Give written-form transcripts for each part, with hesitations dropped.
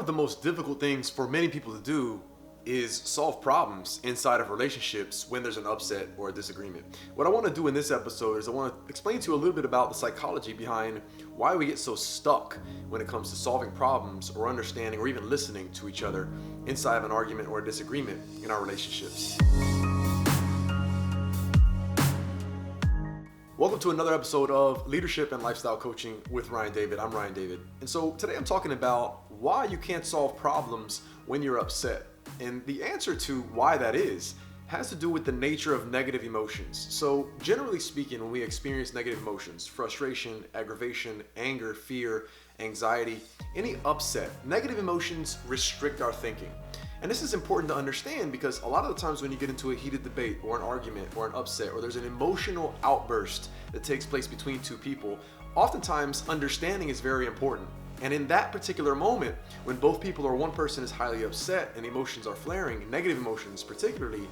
of the most difficult things for many people to do is solve problems inside of relationships when there's an upset or a disagreement. What I want to do in this episode is I want to explain to you a little bit about the psychology behind why we get so stuck when it comes to solving problems or understanding or even listening to each other inside of an argument or a disagreement in our relationships. Welcome to another episode of Leadership and Lifestyle Coaching with Ryan David. I'm Ryan David. And so today I'm talking about why you can't solve problems when you're upset. And the answer to why that is has to do with the nature of negative emotions. So generally speaking, when we experience negative emotions, frustration, aggravation, anger, fear, anxiety, any upset, negative emotions restrict our thinking. And this is important to understand because a lot of the times when you get into a heated debate or an argument or an upset or there's an emotional outburst that takes place between two people, oftentimes understanding is very important. And in that particular moment, when both people or one person is highly upset and emotions are flaring, negative emotions particularly,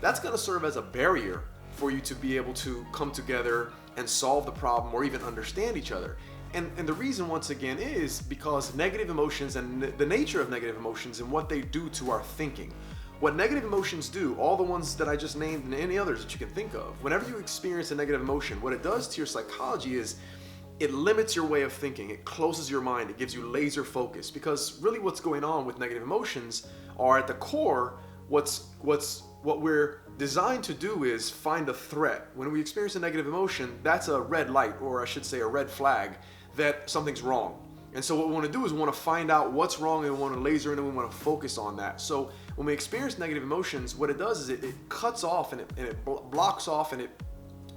that's going to serve as a barrier for you to be able to come together and solve the problem or even understand each other. And the reason, once again, is because negative emotions and the nature of negative emotions and what they do to our thinking. What negative emotions do, all the ones that I just named and any others that you can think of, whenever you experience a negative emotion, what it does to your psychology is it limits your way of thinking. It closes your mind. It gives you laser focus. Because really what's going on with negative emotions are at the core, what we're designed to do is find a threat. When we experience a negative emotion, that's a red light, or I should say a red flag, that something's wrong. And so what we want to do is we want to find out what's wrong and we want to laser in and we want to focus on that. So when we experience negative emotions, what it does is it cuts off and it blocks off and it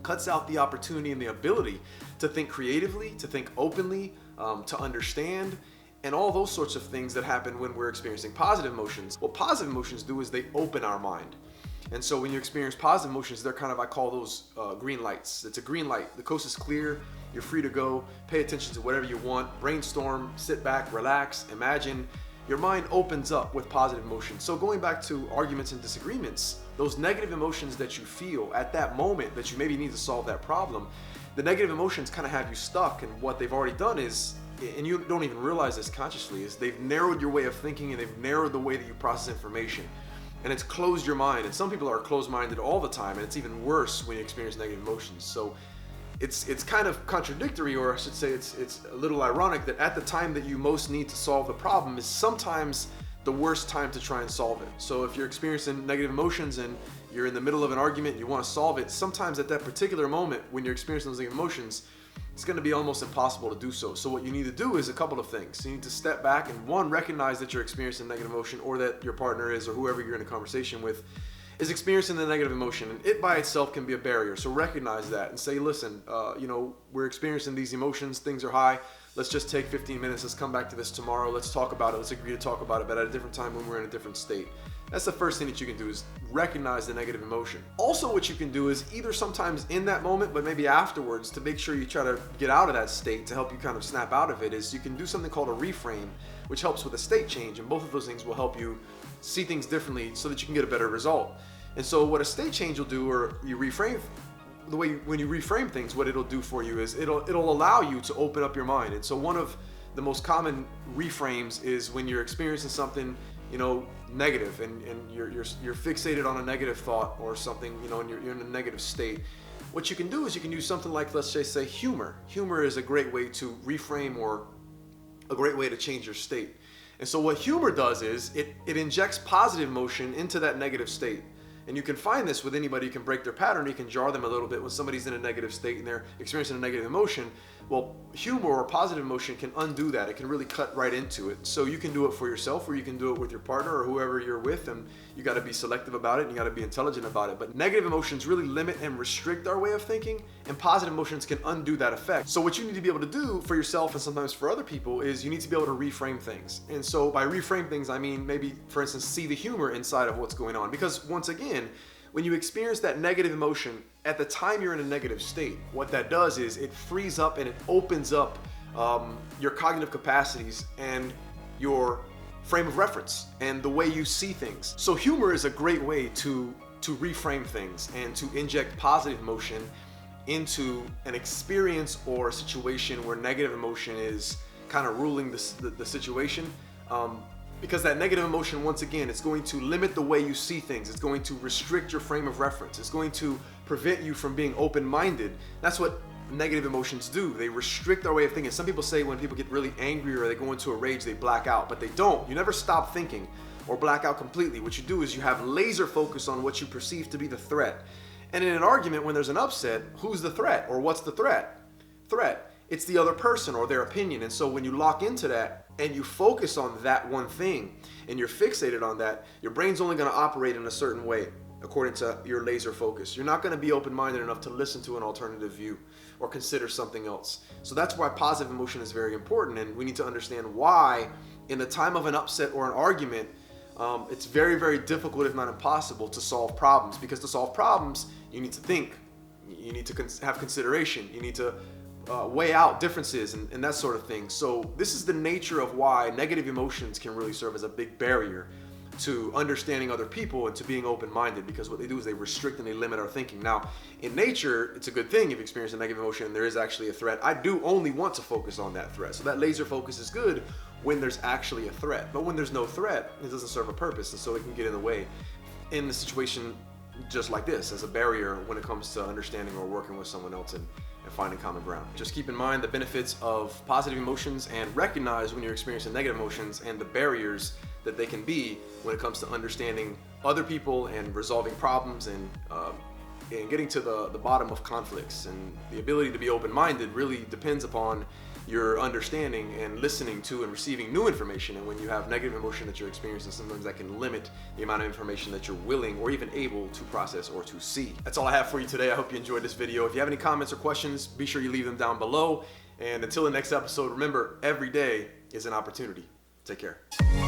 cuts out the opportunity and the ability to think creatively, to think openly, to understand, and all those sorts of things that happen when we're experiencing positive emotions. What positive emotions do is they open our mind. And so when you experience positive emotions, they're kind of, I call those green lights. It's a green light. The coast is clear. You're free to go. Pay attention to whatever you want. Brainstorm, sit back, relax, imagine. Your mind opens up with positive emotions. So going back to arguments and disagreements, those negative emotions that you feel at that moment that you maybe need to solve that problem, the negative emotions kind of have you stuck. And what they've already done is, and you don't even realize this consciously, is they've narrowed your way of thinking and they've narrowed the way that you process information. And it's closed your mind. And some people are closed-minded all the time, and it's even worse when you experience negative emotions. So it's kind of contradictory, or I should say it's a little ironic that at the time that you most need to solve the problem is sometimes the worst time to try and solve it. So if you're experiencing negative emotions and you're in the middle of an argument and you want to solve it, sometimes at that particular moment when you're experiencing those negative emotions, it's going to be almost impossible to do so. So what you need to do is a couple of things. You need to step back and one, recognize that you're experiencing negative emotion, or that your partner is, or whoever you're in a conversation with is experiencing the negative emotion. And it by itself can be a barrier. So recognize that and say, listen, we're experiencing these emotions. Things are high. Let's just take 15 minutes. Let's come back to this tomorrow. Let's talk about it. Let's agree to talk about it, but at a different time when we're in a different state. That's the first thing that you can do, is recognize the negative emotion. Also, what you can do is either sometimes in that moment, but maybe afterwards, to make sure you try to get out of that state, to help you kind of snap out of it, is you can do something called a reframe, which helps with a state change. And both of those things will help you see things differently so that you can get a better result. And so what a state change will do, or you reframe, when you reframe things, what it'll do for you is it'll allow you to open up your mind. And so one of the most common reframes is when you're experiencing something, negative, and you're fixated on a negative thought or something, and you're in a negative state. What you can do is you can use something like, let's just say, humor. Humor is a great way to reframe, or a great way to change your state. And so what humor does is it injects positive emotion into that negative state. And you can find this with anybody. You can break their pattern. You can jar them a little bit when somebody's in a negative state and they're experiencing a negative emotion. Well, humor or positive emotion can undo that. It can really cut right into it. So you can do it for yourself, or you can do it with your partner or whoever you're with, and you got to be selective about it and you got to be intelligent about it. But negative emotions really limit and restrict our way of thinking, and positive emotions can undo that effect. So what you need to be able to do for yourself and sometimes for other people is you need to be able to reframe things. And so by reframe things, I mean maybe, for instance, see the humor inside of what's going on. Because once again, when you experience that negative emotion at the time you're in a negative state, what that does is it frees up and it opens up your cognitive capacities and your frame of reference and the way you see things. So humor is a great way to reframe things and to inject positive emotion into an experience or a situation where negative emotion is kind of ruling the situation. Because that negative emotion, once again, it's going to limit the way you see things. It's going to restrict your frame of reference. It's going to prevent you from being open-minded. That's what negative emotions do. They restrict our way of thinking. Some people say when people get really angry or they go into a rage, they black out, but they don't. You never stop thinking or black out completely. What you do is you have laser focus on what you perceive to be the threat. And in an argument, when there's an upset, who's the threat or what's the threat? It's the other person or their opinion. And so when you lock into that and you focus on that one thing and you're fixated on that, your brain's only going to operate in a certain way according to your laser focus. You're not going to be open-minded enough to listen to an alternative view or consider something else. So that's why positive emotion is very important, and we need to understand why in the time of an upset or an argument, it's very, very difficult, if not impossible, to solve problems. Because to solve problems, you need to think, you need to have consideration, you need to weigh out differences and that sort of thing. So this is the nature of why negative emotions can really serve as a big barrier to understanding other people and to being open-minded, because what they do is they restrict and they limit our thinking. Now, in nature, it's a good thing if you experience a negative emotion and there is actually a threat. I do only want to focus on that threat. So that laser focus is good when there's actually a threat. But when there's no threat, it doesn't serve a purpose, and so it can get in the way in the situation just like this as a barrier when it comes to understanding or working with someone else and finding common ground. Just keep in mind the benefits of positive emotions and recognize when you're experiencing negative emotions and the barriers that they can be when it comes to understanding other people and resolving problems and getting to the bottom of conflicts. And the ability to be open-minded really depends upon your understanding and listening to and receiving new information. And when you have negative emotion that you're experiencing, sometimes that can limit the amount of information that you're willing or even able to process or to see. That's all I have for you today. I hope you enjoyed this video. If you have any comments or questions, be sure you leave them down below. And until the next episode, remember, every day is an opportunity. Take care.